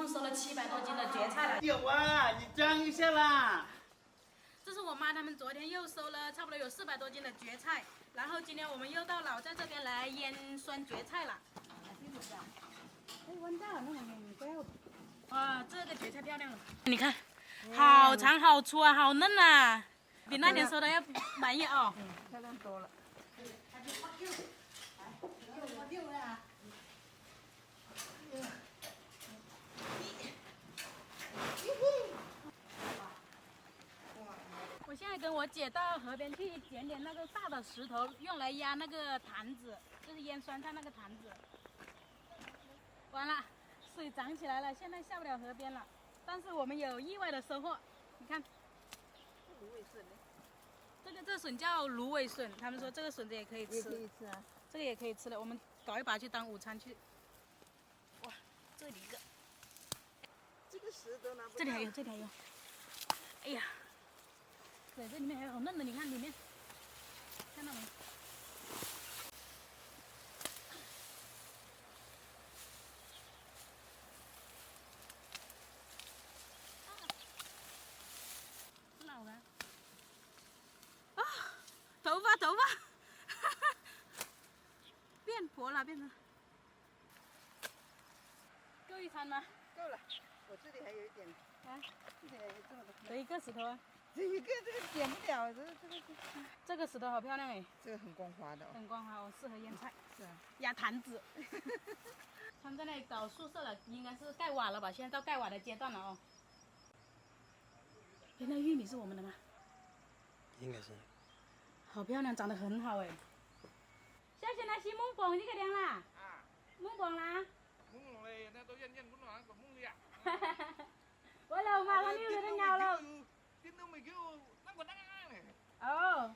共收了700多斤的蕨菜了。有啊，你装一下啦。这是我妈他们昨天又收了差不多有400多斤的蕨菜，然后今天我们又到老在这边来腌酸蕨菜了。哇，这个蕨菜漂亮了，你看，好长好粗啊，好嫩啊，比那天收的要满意哦。漂亮多了。我现在跟我姐到河边去捡点那个大的石头，用来压那个坛子，就是腌酸菜那个坛子。完了，水涨起来了，现在下不了河边了。但是我们有意外的收获，你看，芦苇笋呢？这笋叫芦苇笋，他们说这个笋子也可以吃，也可以吃啊。这个也可以吃的，我们搞一把去当午餐去。哇，这里一个，这个石头拿不到。这里还有，这里还有。哎呀，对，这里面还有好嫩的，你看里面，看到没？老了。啊，头发，变婆了，变成。够一餐吗？够了，我这里还有一点。啊，这里还有这么多。这一个石头啊。这一个剪不了，这个石头好漂亮哎。这个很光滑的哦。很光滑哦，适合腌菜。是啊。压坛子。他们在那里搞宿舍了，应该是盖瓦了吧？现在到盖瓦的阶段了哦。哎，那玉米是我们的吗？应该是。好漂亮，长得很好哎。小雪那是蒙蹦，你个亮啦？啊。蒙蹦啦？蒙嘞，那都认不能个蒙呀。我老妈她溜了都尿了。听到没叫那个嘞。哦。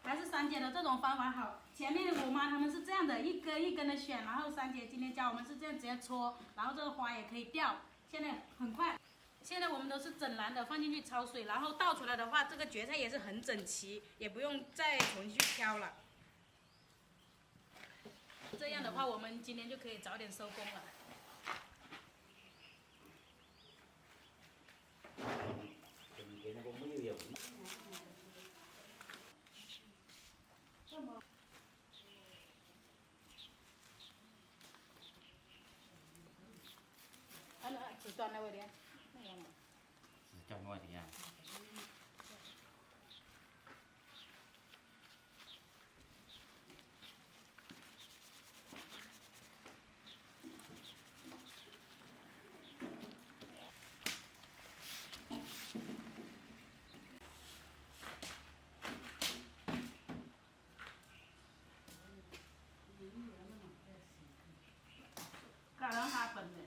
还是三姐的这种方法好。前面我妈他们是这样的，一根一根的选，然后三姐今天教我们是这样直接搓，然后这个花也可以掉，现在很快。现在我们都是整篮的放进去焯水，然后倒出来的话，这个蕨菜也是很整齐，也不用再重新去挑了。这样的话，我们今天就可以早点收工了。只端那位的，那样的。只端我的呀。干了哈本的。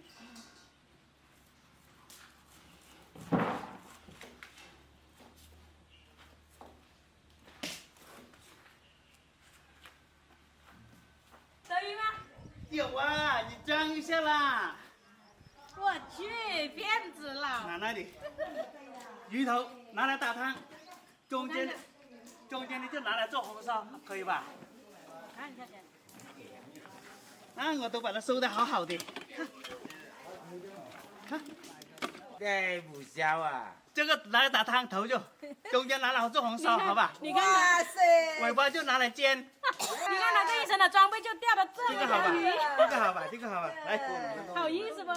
有啊，你装一下啦。我去，骗子了。拿那里，鱼头拿来打汤，中间你就拿来做红烧，可以吧？看看。啊，我都把它收得好好的，看。这不小啊！这个拿来打汤头就，中间拿来做红烧，好吧？你看，哇塞！尾巴就拿来煎。你看他这一身的装备就掉了这么这个好吧？条鱼，这个好吧？这个好吧？来，好意思不？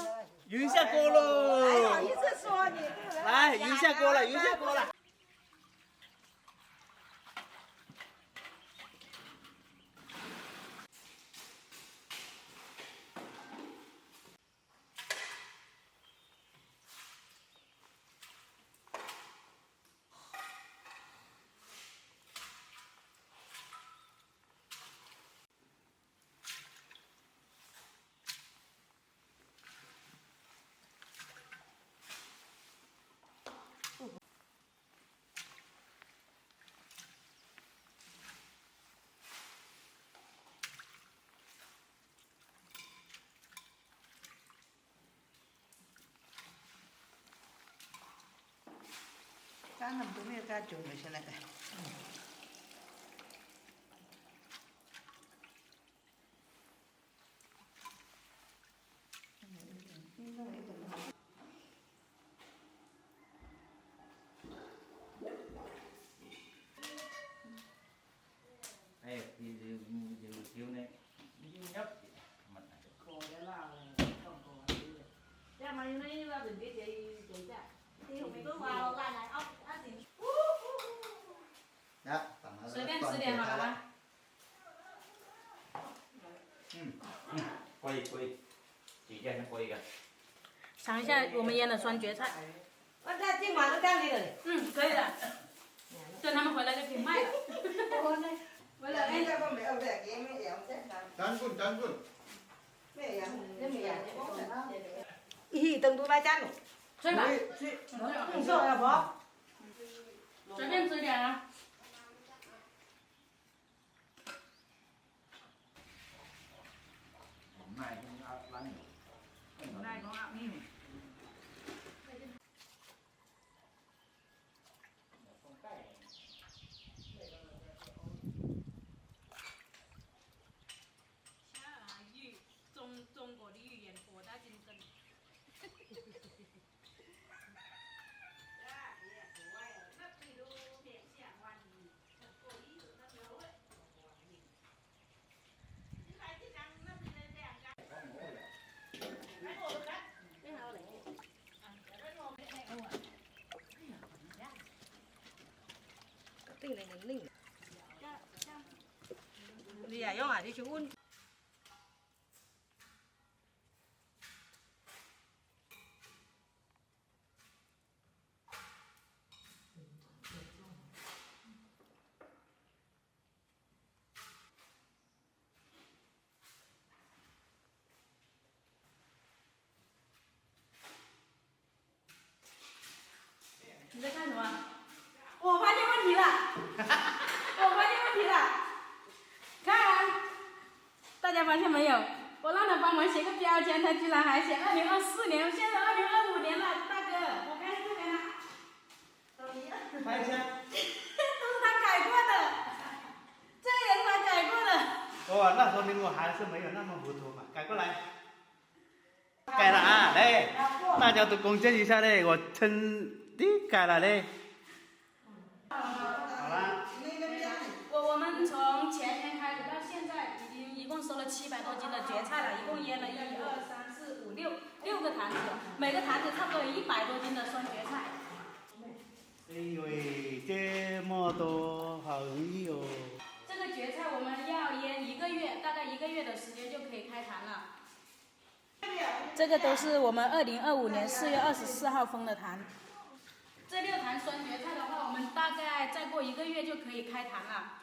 匀下锅还好喽！意思说你？来，匀下锅了，匀下锅了。加那么多没有加酒了，现在。Ê, thì thiếu này nhấp mặt này. Đó, tầm nó 随便吃点好了吧？ Quay, chỉ cho nó quay kìa. 尝一下我们腌的酸蕨菜。今晚都干你了。嗯，可以的。等他们回来就可以卖了。回来哎， Trấn quân. Ý từng đôi ba chăn. 吹吧，你说要不？随便吃点啊。 Hôm nay không ăn lắm. Này có ăn nhiều. 中国的语言博大精深。Tinh này ninh. Đi à, yêu à, đi chú un.你在干什么？我发现问题了，我发现问题了。看，大家发现没有？我让他帮忙写个标签，他居然还写2024年，现在2025年了，大哥，我该是给他。拍一下。都是他改过的，这也是他改过的。哦，那说明我还是没有那么糊涂嘛，改过来。改了啊，来，大家都共建一下嘞，我称的改了嘞。好了。我们从前天开始到现在，一共收了700多斤的蕨菜了，一共腌了1、2、3、4、5、6个坛子，每个坛子差不多有100多斤的酸蕨菜。因为这么多，好容易哦。这个蕨菜我们要腌1个月，大概1个月的时间就可以开坛了。这个都是我们2025年4月24号封的坛。这6坛酸蕨菜的话，我们大概再过1个月就可以开坛了。